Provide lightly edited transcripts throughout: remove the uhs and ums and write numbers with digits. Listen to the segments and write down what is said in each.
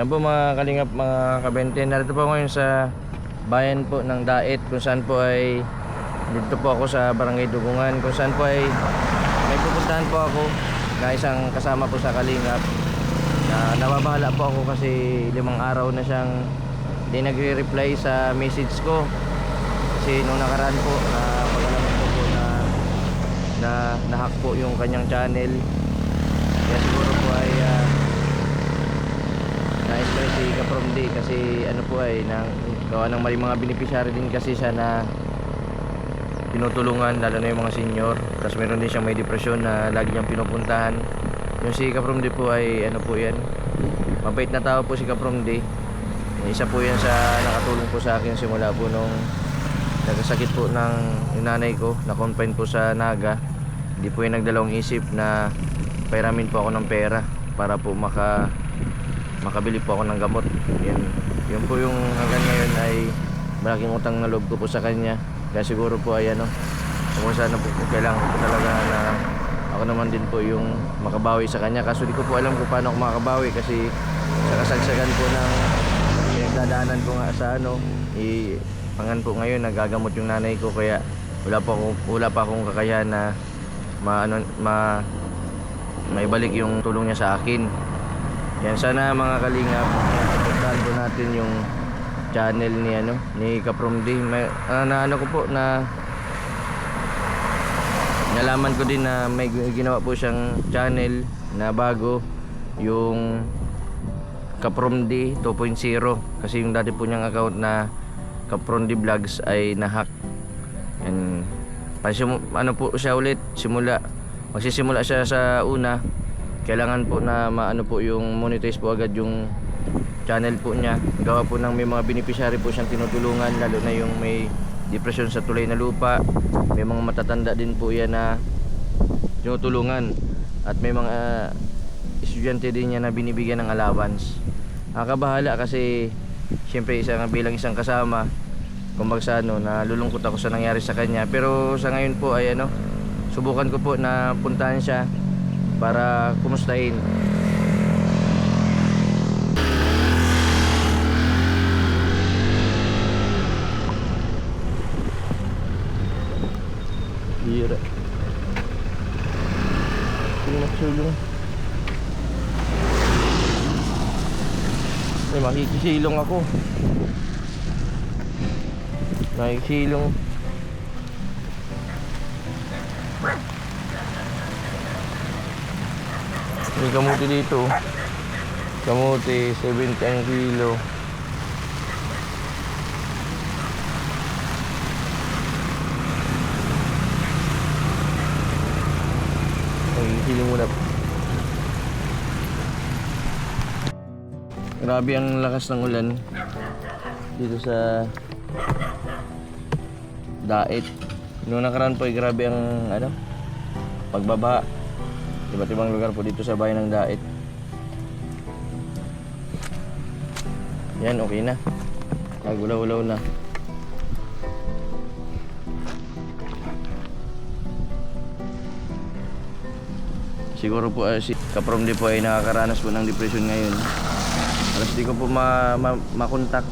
Yan po mga kalingap, mga kabente. Narito po ngayon sa bayan po ng Dait, kung saan po ay dito po ako sa Barangay Dugungan, kung saan po ay may pupuntahan po ako na isang kasama po sa kalingap na nababahala po ako kasi 5 araw na siyang hindi nagre-reply sa message ko. Kasi nung nakaraan po na pag-alaman ko po na nahack po yung kanyang channel, kaya siguro po ay na-stress si Kapromdi kasi ano po ay gawa ng mali mga beneficiary din kasi siya na tinutulungan, lalo na yung mga senior. Tapos meron din siyang may depresyon na lagi niyang pinupuntahan. Yung si Kapromdi po ay ano po yan, mabait na tao po si Kapromdi. Isa po yan sa nakatulong po sa akin simula po nung nagkasakit po ng nanay ko, na-confine po sa Naga. Hindi po yung nagdalawang isip na pairamin po ako ng pera para po makabili po ako ng gamot. Yun po yung hanggang ngayon ay malaking utang na loob ko po sa kanya. Kaya siguro po ay kung sana po kailangan ko talaga na ako naman din po yung makabawi sa kanya. Kaso di ko po alam kung paano ako makabawi kasi sa kasagsagan po ng pinagdadaanan ko nga sa pangan po ngayon, nagagamot yung nanay ko, kaya wala pa akong kakayahan na maibalik yung tulong niya sa akin. Yan, sana mga kalingap, supportahan po natin yung channel ni Kapromdi. Nalaman ko din na may ginawa po siyang channel na bago, yung Kapromdi 2.0, kasi yung dati po niyang account na Kapromdi Vlogs ay nahack. And po siya ulit, magsisimula siya sa una. Kailangan po na maano po yung monetize po agad yung channel po niya. Gawa po ng may mga beneficiary po siyang tinutulungan, lalo na yung may depresyon sa tulay na lupa. May mga matatanda din po yan na tinutulungan, at may mga estudyante din niya na binibigyan ng allowance. Nakakabahala kasi siyempre bilang isang kasama, kumbaga nalulungkot ako sa nangyari sa kanya. Pero sa ngayon po ay subukan ko po na puntahan siya para kumustahin. Bira. Sulong. Makikisilong ako. Makikisilong. May kamuti dito. Kamuti 70 ang kilo. Makikisilong muna. Grabe ang lakas ng ulan dito sa Dait. Noong nakaraan po ay grabe ang pagbabaha. Iba't ibang lugar po dito sa bayan ng Dait. Yan, okay na. Nagulaw-ulaw na. Siguro po si Kapromdi po ay nakakaranas po ng depression ngayon. Alas di ko po makontak.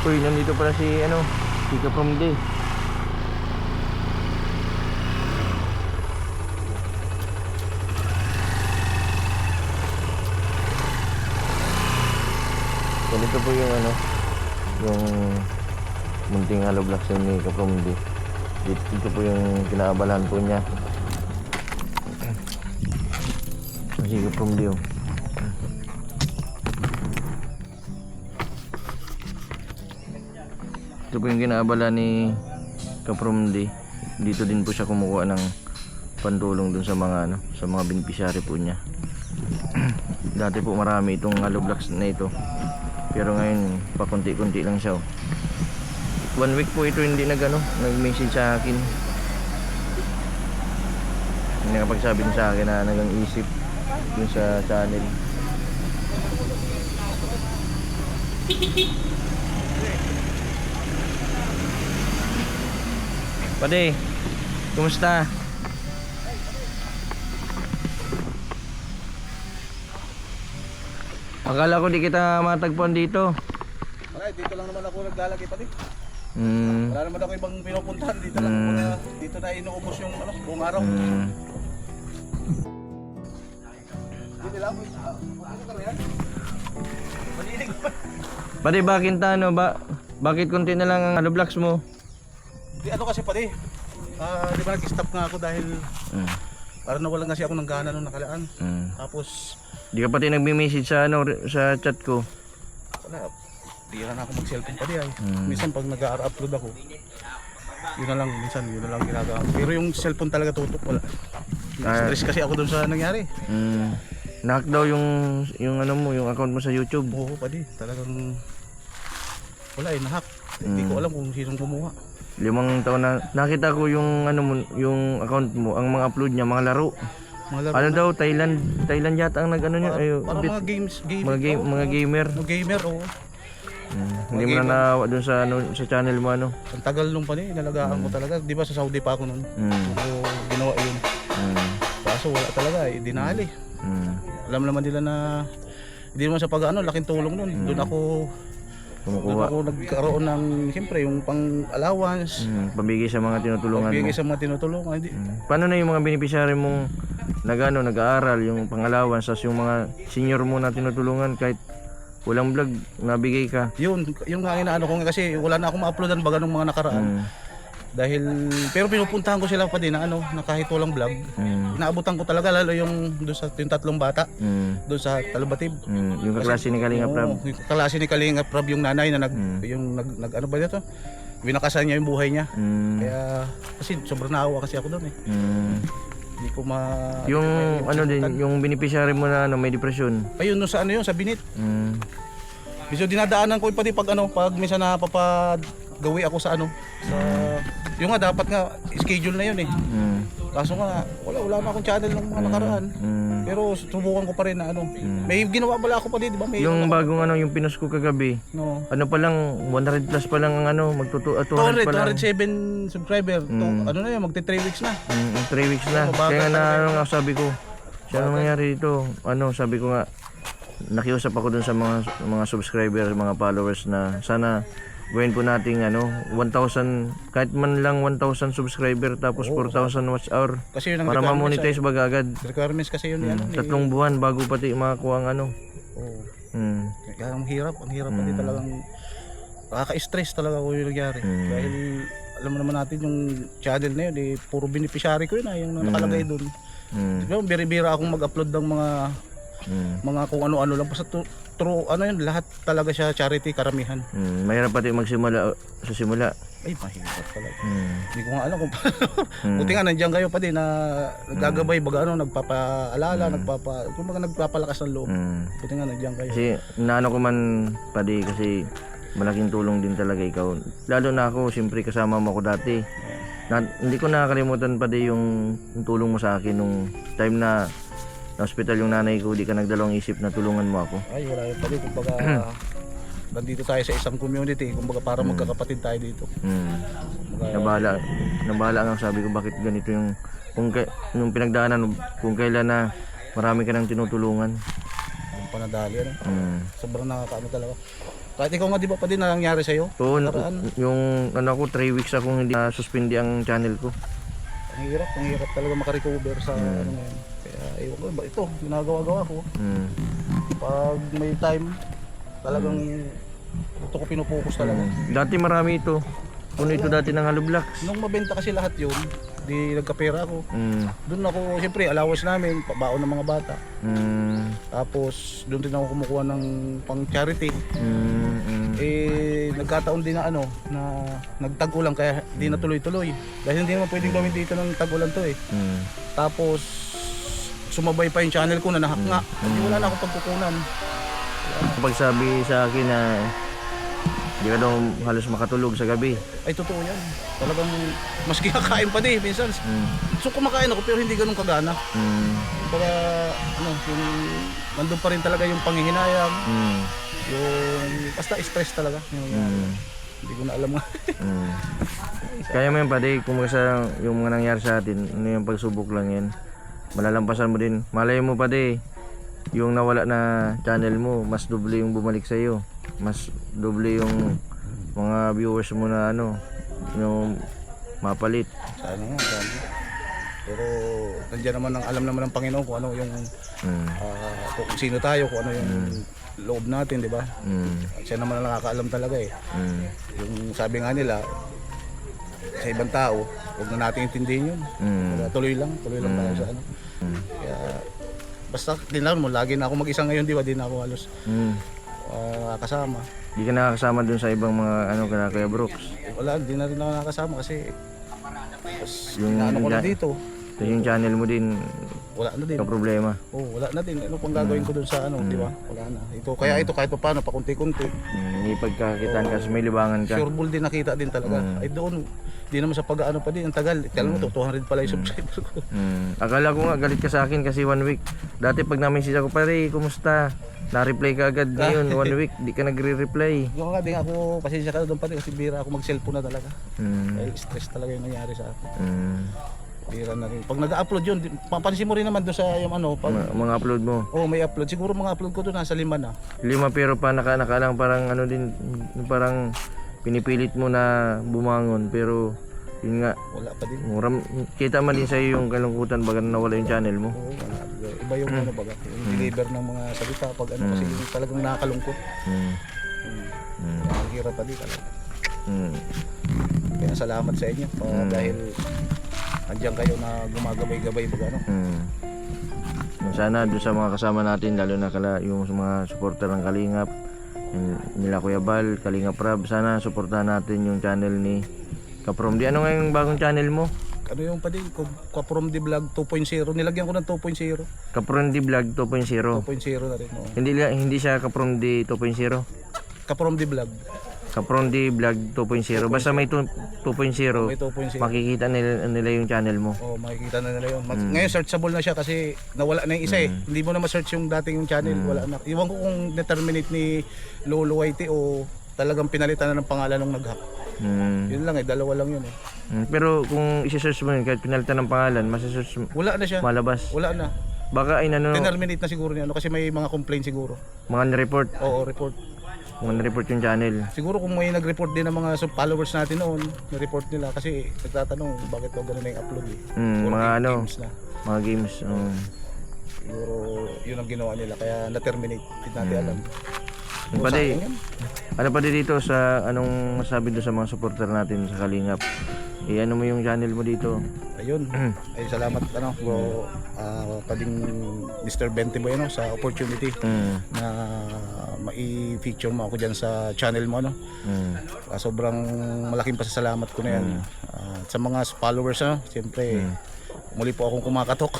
Uy, nandito pala si Kapromdi. Ganito po yung munting hollow blocks ni Kapromdi. Dito po yung kinaabalahan po niya. Kasi from Dio. Ito po yung ginaabala ni Kapromdi. Dito din po siya kumukuha ng pantulong dun sa mga ano, sa mga beneficiary po niya. Dati po marami itong hollow blocks na ito. Pero ngayon pa konti-konti lang siya. 1 week po ito hindi nag-message sa akin. Nakapagsabi din sa akin na nagang-isip dun sa channel. Pade, kumusta? Akala ko di kita matagpuan dito. Ay, dito lang naman ako naglalagay pa din. Hmm. Wala naman ako ibang pinupuntahan dito lang. Dito na inuubos yung buong araw. Dito lang. Malinig pa. Pade, bakit konti na lang ang hollow blocks mo? Di ano kasi pati. Di ba nag-stop nga ako dahil parang nawalan kasi ako ng gana nung nakalaan. Tapos Di ka pati nagme-message sa sa chat ko. wala. Di na ako mag-cellphone pa di ay. Minsan pag nag-upload ako, yun na lang ginagawa ko. Pero yung cellphone talaga tutok wala. Stress kasi ako dun sa nangyari. Nahack daw yung ano mo, yung account mo sa YouTube. Oo, pati. Talagang wala nahack. Hindi ko alam kung sinong kumuha. 5 taon na nakita ko yung ano mo, yung account mo, ang mga upload niya mga laro. Ano daw Thailand yata ang nag-ano niya, Para mga games, mga gamer. Mga gamer, oo. Hindi mo na nawa doon sa sa channel mo ano. Ang tagal nung pa nalagaan ko talaga. Di ba sa Saudi pa ako noon? So, ginawa yun. Kaso wala talaga, dinali. Alam naman nila na hindi naman sa pag-ano, laking tulong nun. Doon ako nagkaroon ng siyempre yung pang-allowance. Pambigay sa mga tinutulungan mo. Pambigay sa mga tinutulungan. Paano na yung mga beneficiary mong nag-aaral, yung pang-allowance, as yung mga senior mo na tinutulungan kahit walang vlog, nabigay ka? Yung nga inaano ko kasi wala na akong ma-uploadan baga nung mga nakaraan. Pero pinupuntahan ko sila pa din na kahit walang vlog. Inaabutan ko talaga lalo yung doon sa yung 3 bata. Doon sa Talbatib. Yung kaklase ni Kalinga Prab. Yung kaklase ni Kalinga Prab yung nanay na nag ano ba dito? Winakasan niya yung buhay niya. Kaya kasi sobrang naawa kasi ako doon eh. Hindi ko yung yung beneficiary mo na may depression. Ayun no sa sa Binit. So dinadaanan ko pati pag minsan napapagawi ako sa sa yung nga dapat nga schedule na yun eh. Kaso nga wala na akong channel ng mga nakaraan. Pero subukan ko pa rin na may ginawa pala ako pa din, di ba? Yung bagong yung pinost ko kagabi. No. Ano pa lang 100 plus pa lang ang magtutu 200 pa lang. 207 subscriber. Ano na yun, magte 3 weeks na. 3 weeks na. Kaya nga sabi ko, siya ano nangyari dito? Sabi ko nga nakiusap ako dun sa mga subscriber, mga followers na sana gawin po nating 1,000 kahit man lang 1,000 subscriber tapos 4,000 watch hour para ma-monetize baga agad. Requirements kasi yun 3 buwan bago pati makakuha ang Kaya ang hirap pati talagang nakaka-stress talaga kung yung nangyari. Dahil alam mo naman natin yung channel na yun puro beneficiary ko yun yung nakalagay doon. Diba, bira-bira akong mag-upload ng mga kung ano-ano lang basta true yun lahat talaga siya charity karamihan. Mahirap pati magsimula sa simula. Ay mahirap talaga. Hindi ko nga alam kung paano. Buti nga nandiyan kayo pa din na naggagabay baga nagpapaalala, nagpapalakas ng loob. Buti nga nandiyan kayo. Kasi naano ko man pa kasi malaking tulong din talaga ikaw. Lalo na ako, siyempre kasama mo ako dati. Hindi ko nakakalimutan pa yung tulong mo sa akin nung time na hospital yung nanay ko, di ka nagdalawang isip na tulungan mo ako. Ay, wala yun pala. Kumbaga, nandito tayo sa isang community. Kumbaga, para magkakapatid tayo dito. Nabahala nga sabi ko, bakit ganito yung pinagdaanan, kung kailan na marami ka nang tinutulungan. Yung panadali, sobrang nakakaano talaga. Kahit ikaw nga, di ba pa din nangyari sa'yo? Oo, yung 3 weeks akong hindi na-suspindi ang channel ko. Ang hirap talaga makarecover sa ngayon. Kaya ewan ko, ito, ginagawa-gawa ko. Pag may time, talagang ito ko pinupokus talaga. Dati marami ito. puno ito dati ng hollow blocks. Nung mabenta kasi lahat yun, di nagkapera ako. Mm. Doon ako, siyempre, allowance namin, pabaon ng mga bata. Mm. Tapos, doon din ako kumukuha ng pang charity. Mm. Eh, nagkataon din na na nagtag-ulan kaya di na tuloy-tuloy. Dahil hindi naman pwedeng gawin dito ng tag-ulan to eh. Mm. Tapos, sumabay pa yung channel ko na nahak nga. Hindi wala na akong pagkukunan. Kapag sabi sa akin na di ka daw halos makatulog sa gabi. Ay, totoo yan. Talagang, maski kakain pa din minsan. Mm. So, kumakain ako pero hindi ganun kagana. Mm. Para, yung, nandun pa rin talaga yung panghihinayang. Mm. Yung, basta stress talaga. Mm. Hindi ko na alam nga. Mm. Kaya mo yun pade, kung sa yung mga nangyari sa atin, ano yung pagsubok lang yan. Malalampasan mo din. Malay mo pade, yung nawala na channel mo, mas doble yung bumalik sa iyo. Mas doble yung mga viewers mo na yung mapalit. Sana nga, sana. Pero nandiyan naman ang alam naman ng Panginoon kung ano yung kung sino tayo, kung ano yung loob natin, di ba? Siya naman ang nakakaalam talaga eh. Yung sabi nga nila sa ibang tao, huwag na natin intindihin yun. Kaya tuloy lang tayo sa Kaya basta tinawag mo, lagi na ako mag-isa ngayon, di ba? Di na ako halos kasama. Di ka nakakasama dun sa ibang mga kana Kuya Brooks. Wala, di na rin ako nakakasama kasi Yung inaano ko na dito. Yung channel mo din Wala na din. ka problema. Oh, wala na din. Ano pang gagawin ko dun sa di ba? Wala na. Ito kahit paano pakunti-kunti. May pagkakitaan kasi may libangan ka. Sure bull din nakita din talaga. Ay doon, di naman sa pag-ano pa din, ang tagal. Kala mo 200 pala yung subscriber ko. Akala ko nga galit ka sa akin kasi 1 week. Dati pag na-message ako, pare, kumusta? Na-reply ka agad ngayon, 1 week, di ka nagre-reply. Yung nga, di nga ako, pasensya ka na doon pa rin kasi bira ako mag-cellphone na talaga. Dahil stress talaga yung nangyari sa akin. Bira na rin. Pag nag-upload yun, papansin mo rin naman doon sa yung pag, mga upload mo. oh, may upload. Siguro mga upload ko doon nasa 5 na. 5 pero pa nakalang parang din, parang pinipilit mo na bumangon pero yun nga, Wala pa din. kita man din sa'yo yung kalungkutan baga nawala yung channel mo. Oo, wala. Iba yung baga, yung deliver ng mga salita pag kasi yung talagang nakakalungkot. Ang hirap pa din talaga. Kaya salamat sa inyo dahil andiyan kayo na gumagabay-gabay baga Sana doon sa mga kasama natin lalo na yung mga supporter ng Kalingap nila Kuya Bal, Kalingap Rab, sana suportahan natin yung channel ni Kaprom Di. Ano nga yung bagong channel mo? Ano yung pa din, Kaprom Di Vlog 2.0, nilagyan ko ng 2.0. Kaprom Di Vlog 2.0. 2.0 na rin. Oh. Hindi siya Kaprom Di 2.0. Kaprom Di Vlog. Kaprom Di Vlog 2.0. Basta may 2.0. May 2.0. Makikita nila yung channel mo. Oh, makikita na nila yun. Ngayon searchable na siya kasi nawala na yung isa eh. Hindi mo na ma-search yung dating yung channel, wala na. Iwan ko kung determinate ni Lolo Whitey o talagang pinalitan na ng pangalan ng nag-hack. Yun lang eh, dalawa lang yun eh. Pero kung i-search mo yun, kahit pinalitan ng pangalan, masisearch mo, Wala na siya. malabas. Wala na. Baka ay Terminate na siguro niya kasi may mga complaint siguro. mga report. Oo, report. Mga report yung channel. Siguro kung may nag-report din ng mga followers natin noon, ni-report nila kasi nagtatanong bakit daw ganun na yung upload eh. Mga Games na. mga games. Siguro yun ang ginawa nila kaya na-terminate. Hindi natin alam. Pwede, ano pa dito sa anong masabi doon sa mga supporter natin sa Kalingap? Ano mo yung channel mo dito? Ayun. Ay salamat bro kading Mr. Bente Bueno sa opportunity na mai-feature mo ako diyan sa channel mo sobrang malaking pasasalamat ko na yan. Sa mga followers siyempre muli po akong kumakatok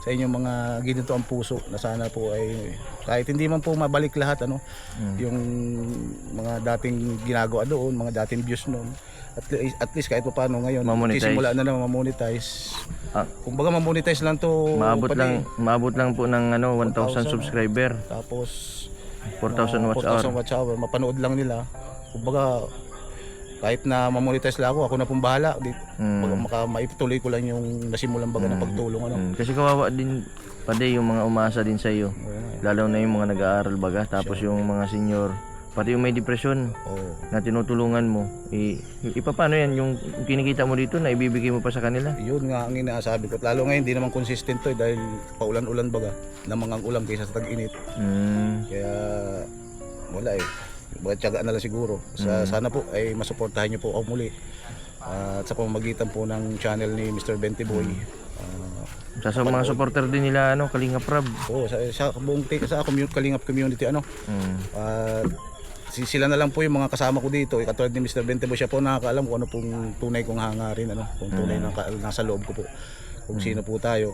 sa inyong mga ginito ang puso na sana po ay kahit hindi man po mabalik lahat yung mga dating ginagawa doon, mga dating views noon. At least kahit pa paano ngayon sisimula na naman ma-monetize. Kumbaga ma-monetize lang to. Maabot lang po ng 1,000 subscriber. Tapos 4,000 watch hour. Mapanood lang nila. Kumbaga kahit na ma-monetize lang ako na pong bahala. Maituloy ko lang yung nasimulan baga ng pagtulong. Kasi kawawa din yung mga umasa din sa iyo. Lalo na yung mga nag-aaral baga. Tapos yung mga senior. Pati yung may depresyon na tinutulungan mo. Paano yan? Yung kinikita mo dito na ibibigay mo pa sa kanila? Yun nga ang inaasabi ko. Lalo ngayon hindi naman consistent to dahil paulan-ulan baga. Namang ang ulam kaysa sa tag-init. Kaya wala eh. Tiyaga na lang siguro. Sana po ay masuportahan niyo po ako muli. At sa pamamagitan po ng channel ni Mr. Benty Boy. Sa mga supporter din nila Kalingap Rab. Sa buong Kalingap community sila na lang po yung mga kasama ko dito. Katulad ni Mr. Benty Boy, siya po nakakaalam kung ano pong tunay kong hangarin, kung tunay nasa loob ko po. Kung sino po tayo.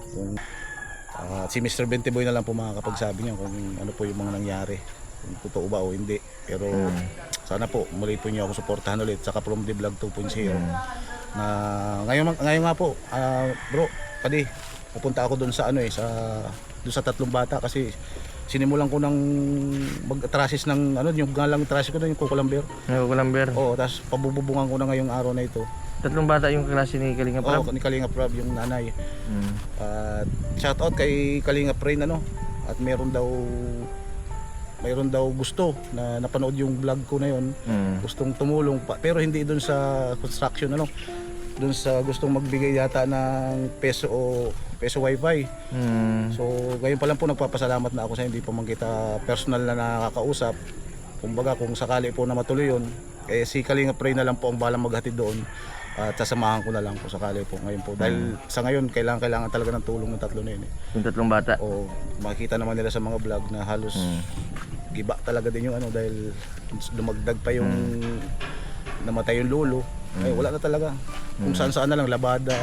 Si Mr. Benty Boy na lang po makakapagsabi niya kung ano po yung mga nangyari. Kung totoo ba o hindi. Pero sana po muli po niyo ako suportahan ulit sa From the Vlog 2.0. Na ngayon nga po, bro, padi pupunta ako doon sa doon sa 3 bata kasi sinimulan ko ng mag-trasis ng yung galang trasis ko doon, yung Kukulamber. Kukulamber. Oo, tapos pabububungan ko na ngayong araw na ito. 3 bata yung klase ni Kalingap Rab? Oo, ni Kalingap Rab, yung nanay. Shout out kay Kalingap Rain at meron daw gusto na napanood yung vlog ko na yon. Gustong tumulong pa, pero hindi doon sa construction doon sa gustong magbigay yata ng peso wifi. So ngayon pa lang po nagpapasalamat na ako sa hindi pa man kita personal na nakakausap. Kumbaga kung sakali po na matuloy yun, si Kalingap Ray na lang po ang balang maghatid doon at sasamahan ko na lang po sakali po ngayon po. Dahil sa ngayon kailangan talaga ng tulong ng 3 na yun. Yung 3 bata? O makikita naman nila sa mga vlog na halos giba talaga din yung dahil lumagdag pa yung namatay yung lolo. Ay wala na talaga. Kung saan na lang labada.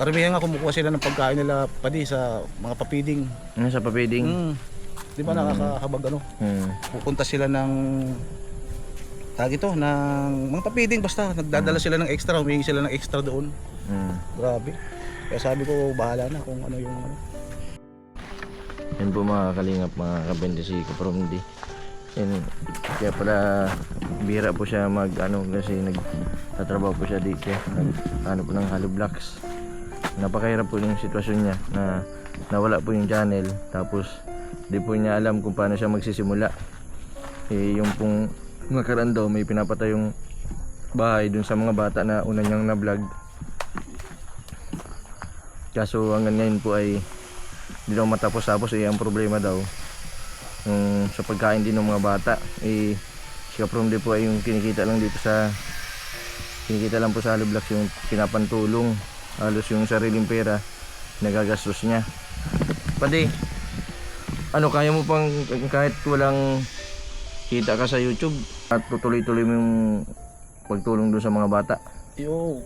Karamihan nga kumukuha sila ng pagkain nila padi sa mga papiding. Sa papiding? Di ba nakakahabag pupunta sila ng ng mga papiding, basta nagdadala sila ng extra, humingi sila ng extra doon. Grabe. Kaya sabi ko bahala na kung ano yung Yan po mga Kalingap, mga kabente si Kapromdi. Kaya pala bira po siya kasi nagtatrabaho po siya dito po ng hollow blocks. Napakahirap po yung sitwasyon niya na nawala po yung channel, tapos di po niya alam kung paano siya magsisimula. Yung pong nakaraan daw may pinapatay yung bahay dun sa mga bata na una niyang na vlog, kaso hanggang ngayon po ay hindi daw matapos-tapos. Ang problema daw sa pagkain din ng mga bata. Si Kapromdi po ay yung kinikita lang po sa hollow blocks, yung pinapantulong, halos yung sariling pera nagagastos niya. Pati kaya mo pang kahit walang kita ka sa YouTube at tutuloy-tuloy mo yung pagtulong doon sa mga bata?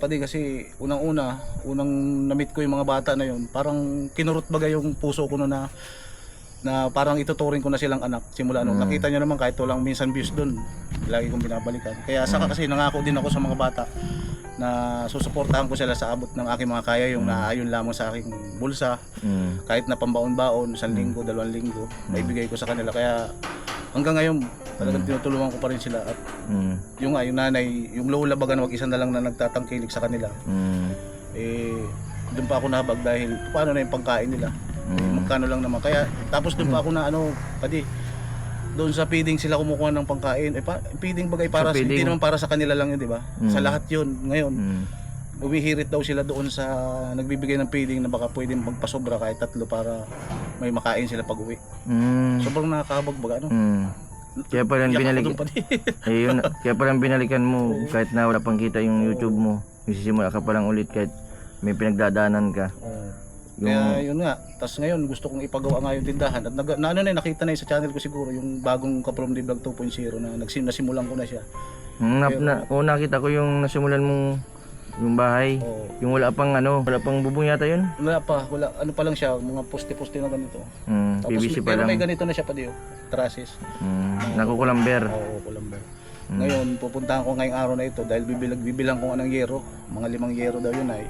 Pati kasi unang na-meet ko yung mga bata na yun, parang kinurot bagay yung puso ko na parang ituturing ko na silang anak simula nakita nyo naman kahit walang minsan views doon, lagi kong binabalikan. Kaya saka kasi nangako din ako sa mga bata na susuportahan ko sila sa abot ng aking mga kaya, yung naayon lamang sa aking bulsa, kahit na pambaon-baon, 1 linggo, 2 linggo, maibigay ko sa kanila. Kaya hanggang ngayon talagang tinutulungan ko pa rin sila. At yung nanay, yung lola baga na mag-isa na lang na nagtatangkilik sa kanila, doon pa ako nahabag dahil paano na yung pagkain nila, magkano lang naman. Kaya tapos doon pa ako na pati doon sa feeding sila kumukuha ng pangkain. Feeding bagay para hindi naman para sa kanila lang yun, di ba? Sa lahat yun. Ngayon umihirit daw sila doon sa nagbibigay ng feeding na baka pwedeng magpasobra kahit 3 para may makain sila pag uwi. Sobrang nakakahabag baga Kaya palang binalikan kaya palang binalikan mo kahit na wala pang kita yung YouTube mo, isisimula ka palang ulit kahit may pinagdadaanan ka. Kaya yun nga, tapos ngayon gusto kong ipagawa nga yung tindahan at nakita na sa channel ko siguro yung bagong Kapromdi Vlog 2.0 na nasimulan ko na siya. Nakita ko yung nasimulan mong yung bahay, yung wala pang bubong yata yun? Wala pa lang siya, mga poste-poste na ganito. Tapos, PVC pa pero lang. may ganito na siya pa diyo, traces. Nakukulamber. Oo, kulamber. Ngayon pupuntahan ko ngayong araw na ito dahil bibilang ko ng yero, mga 5 yero daw yun ay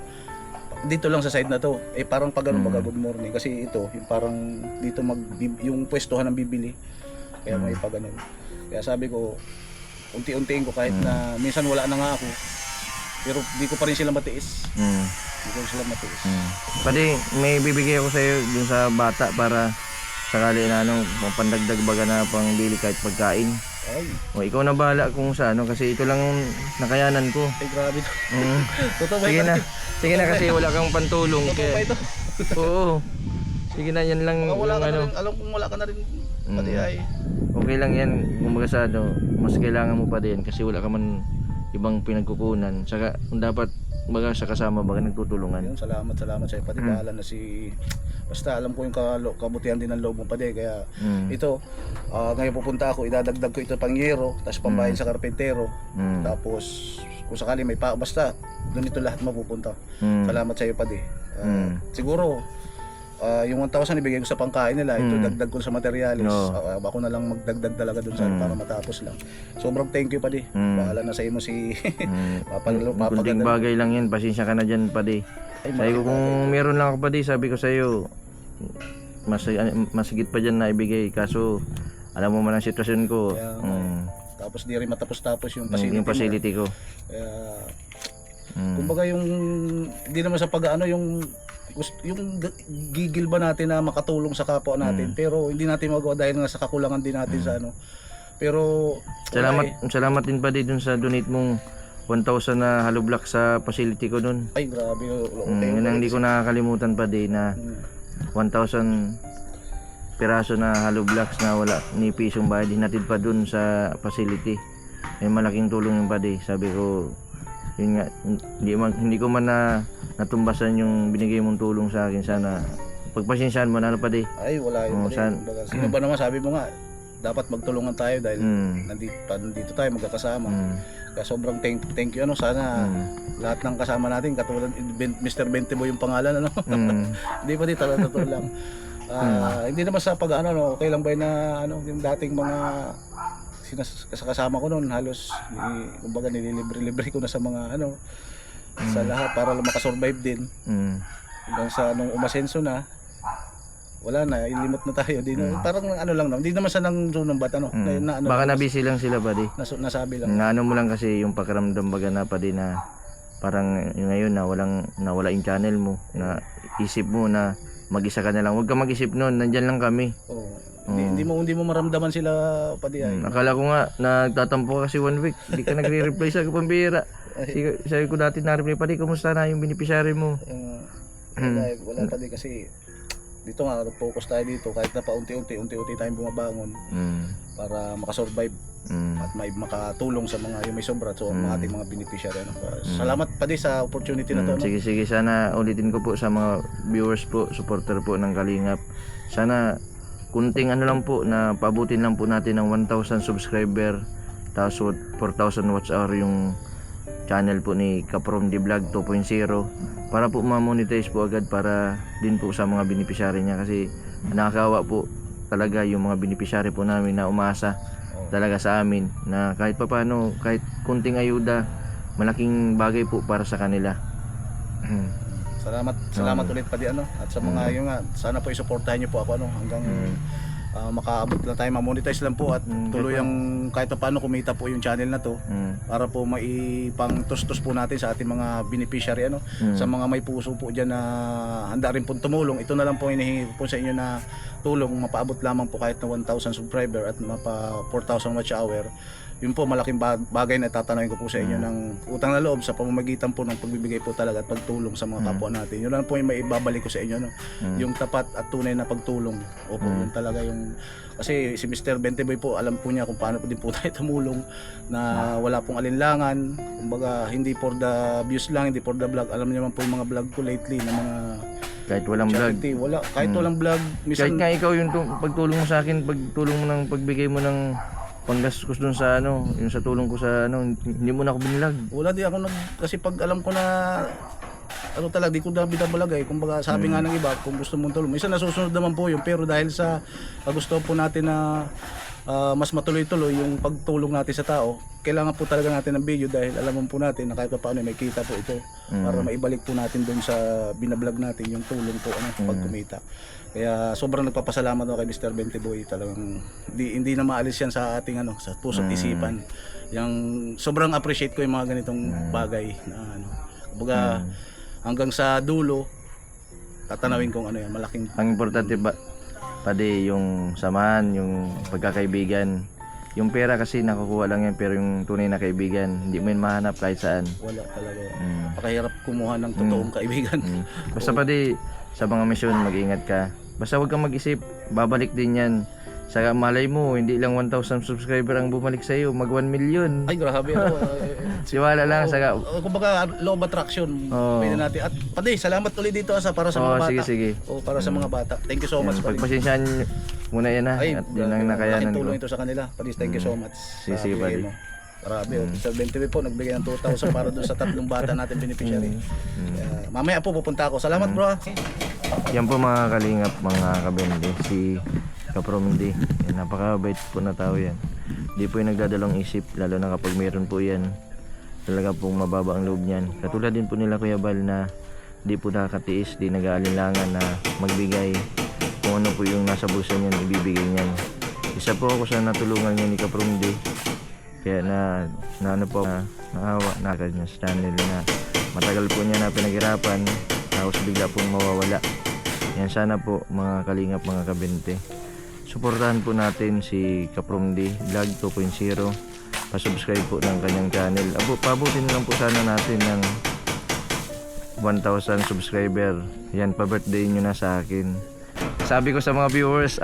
dito lang sa side na to. Parang pag baga good morning kasi ito yung parang dito yung pwestohan ng bibili. Kaya may pag Kaya sabi ko unti-untiin ko kahit na minsan wala na nga ako. Pero di ko pa rin sila matiis. Pati may bibigay ako sa iyo dun sa bata para sakali na pandagdag baga na pangbili kahit pagkain. Ikaw na bahala kung sa kasi ito lang nakayanan ko. Ay grabe to. Totoo ba? Sige na kasi wala kang pantulong. Totoo ba ito? Oo. Sige na, yan lang Baka wala yung ka na ano. rin, alam kung wala ka na rin pati ay. Okay lang yan. Kumbaga sa ano, mas kailangan mo pa din kasi wala ka man ibang pinagkukunan. Saka kung dapat baga sa kasama baga nagtutulungan. Yun, salamat sa iyo pati bahala na si basta alam ko yung kabutihan din ng loob mo pati kaya ito ngayon pupunta ako idadagdag ko ito pangyero tapos pambahin sa karpentero tapos kung sakali may pa basta doon ito lahat mapupunta. Salamat sa iyo pati. Siguro yung 1,000 ibigay ko sa pangkain nila, ito dagdag ko sa materialis. Ako na lang magdagdag talaga dun sa para matapos lang. Sobrang thank you pa di. Bahala na sa iyo mo si Kunting bagay lang yan, pasensya ka na dyan pa di. Sabi ko kung meron lang ako pa di, sabi ko sa iyo mas higit pa dyan na ibigay. Kaso alam mo man ang sitwasyon ko. Tapos di rin matapos-tapos yung facility, yung facility ko. Kaya kumbaga yung hindi naman sa pag-ano yung gigil ba natin na makatulong sa kapwa natin pero hindi natin magawa dahil nga sa kakulangan din natin sa ano. Pero salamat din pa din dun sa donate mong 1,000 na hollow block sa facility ko dun. Ay grabe. Yun ang hindi ko nakakalimutan pa din na 1,000 piraso na hollow blocks na wala ni pisong bayad hinatid pa dun sa facility. May malaking tulong yung pa din. Sabi ko yun nga, hindi ko man natumbasan yung binigay mong tulong sa akin. Sana pagpasensyaan mo na ano pa di. Ay wala yun. Sino ba naman sabi mo nga dapat magtulungan tayo dahil nandito tayo magkakasama. Kaya sobrang thank you ano sana lahat ng kasama natin katulad Mr. Bentiboy yung pangalan ano. Hindi pa di talaga totoo lang. Hindi naman sa pag ano no, okay lang ba na ano yung dating mga kasama ko noon halos kumbaga nililibre-libre ko na sa mga ano sa lahat para lang makasurvive din hanggang sa nung umasenso na wala na ilimot na tayo din parang ano lang hindi naman sa nang bat ano na ano baka na busy lang sila ba di nasabi lang na ano mo lang kasi yung pakiramdam baga na pa di na parang yung ngayon na nawala yung channel mo na isip mo na mag-isa ka na lang huwag ka mag-isip noon nandyan lang kami. Hindi mo maramdaman sila pa di ay. Akala ko nga nagtatampo kasi 1 week. Hindi ka nagre-reply sa pambira. Sabi ko dati na-reply pa di kumusta na yung beneficiary mo. Wala pa di kasi dito nga focus tayo dito kahit na paunti-unti tayong bumabangon para makasurvive at may makatulong sa mga yung may sobra so mga ating mga beneficiary ano. Salamat pa di sa opportunity na to no? Sige sana ulitin ko po sa mga viewers po, supporter po ng Kalingap. Sana kunting ano lang po na paabutin lang po natin ng 1,000 subscriber tapos 4,000 watch hour yung channel po ni Kaprom D Vlog 2.0 para po ma-monetize po agad para din po sa mga beneficiary niya kasi nakakawa po talaga yung mga beneficiary po namin na umasa talaga sa amin na kahit papaano kahit kunting ayuda malaking bagay po para sa kanila. Salamat ulit pa di ano at sa mga yung nga sana po isuportahan niyo po ako ano hanggang makaabot lang tayo ma-monetize lang po at tuloy ang kahit paano kumita po yung channel na to para po maipang tustos po natin sa ating mga beneficiary ano sa mga may puso po diyan na handa rin po tumulong ito na lang po hinihingi po sa inyo na tulong mapaabot lamang po kahit na 1,000 subscriber at mapa 4,000 watch hour yun po malaking bagay na tatanungin ko po sa inyo ng utang na loob sa pamamagitan po ng pagbibigay po talaga at pagtulong sa mga kapwa natin. Yun lang po yung maibabalik ko sa inyo no. Yung tapat at tunay na pagtulong. Opo, yun talaga yung kasi si Mr. Bentiboy po alam po niya kung paano po din po tayo tumulong na wala pong alinlangan. Kumbaga hindi for the views lang, hindi for the vlog. Alam niyo naman po yung mga vlog ko lately na mga kahit walang charity, vlog. Kahit walang vlog, kahit nga ikaw yung pagtulong mo sa akin, pagtulong mo ng pagbigay mo ng panggastos dun sa ano, yung sa tulong ko sa ano, hindi mo na ako binilag. Wala di ako kasi pag alam ko na ano talaga, di ko na binabalagay. Kumbaga sabi nga ng iba, kung gusto mong tulong. Isa nasusunod naman po yun, pero dahil sa gusto po natin na mas matuloy-tuloy yung pagtulong natin sa tao, kailangan po talaga natin ng video dahil alam po natin na kahit paano may kita po ito para maibalik po natin dun sa binablog natin yung tulong po pag kumita. Kaya sobrang nagpapasalamat ako kay Mr. Bentiboy talagang hindi na maalis yan sa ating sa puso't isipan. Yung sobrang appreciate ko yung mga ganitong bagay na kumbaga hanggang sa dulo tatanawin kong yan malaking ang importante ba pati yung samahan, yung pagkakaibigan. Yung pera kasi nakukuha lang yan pero yung tunay na kaibigan hindi mo yun mahanap kahit saan. Wala talaga. Napakahirap kumuha ng totoong kaibigan. Basta pati sa mga misyon mag-ingat ka. Basta huwag kang mag-isip, babalik din yan. Saka malay mo, hindi lang 1,000 subscriber ang bumalik sa'yo, mag 1 million. Ay, grabe. Siwala lang, saka... Kumbaga, law of attraction. Oo. Pwede natin. At pati, salamat ulit dito para sa mga bata. sige, sige. O, para sa mga bata. Thank you so much. Padi. Pagpasensyaan muna yan ha. Ay, At yun ang nakayanan laking tulong ko. ito sa kanila. Padi, thank you so much. Sige, sige, Sa bigay Padi. mo. Grabe, Sir Bentiwe po, nagbigay ng 2,000 para doon sa tatlong bata natin beneficiary. Mamaya po pupunta ako. Salamat bro. Yan po mga kalingap, mga kabende, si Kapromdi. Yan, napakabait po na tao yan. Di po yung nagdadalong isip, lalo na kapag mayroon po yan. Talaga pong mababa ang loob niyan. Katulad din po nila Kuya Bal na di po nakakatiis, di nag-aalinlangan na magbigay kung ano po yung nasa bulsa niyan, ibibigay niyan. Isa po ako sa natulungan niya ni Kapromdi. Kaya na ano po, naawa na kanya sa channel na matagal po niya na pinaghirapan, tapos bigla pong mawawala. Yan, sana po mga kalingap, mga kabente, suportahan po natin si Kapromdi Vlog 2.0. Pa-subscribe po ng kanyang channel. Pabutin lang po sana natin ng 1,000 subscriber. Yan, pa-birthday nyo na sa akin. Sabi ko sa mga viewers,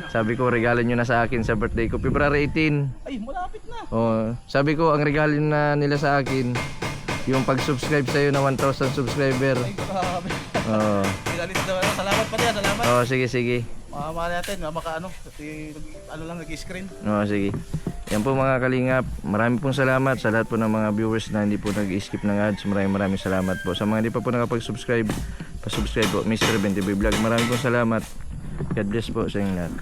sabi ko regalo nyo na sa akin sa birthday ko, February 18. Ay, malapit na. Oh, sabi ko ang regalo na nila sa akin yung pag-subscribe sa'yo na 1,000 subscriber. Ay, grabe. Oh. Pinalit na. Salamat pa din, salamat. Oh, sige, sige. Mamamahal natin, makaano, lang nag-screen. Oh, sige. Yan po mga kalingap. Maraming pong salamat sa lahat po ng mga viewers na hindi po nag-skip ng ads. Maraming salamat po. Sa mga hindi pa po nakapag-subscribe, pa-subscribe po, Mr. Bentiwe Vlog. Maraming pong salamat. God bless po sa inyo lahat.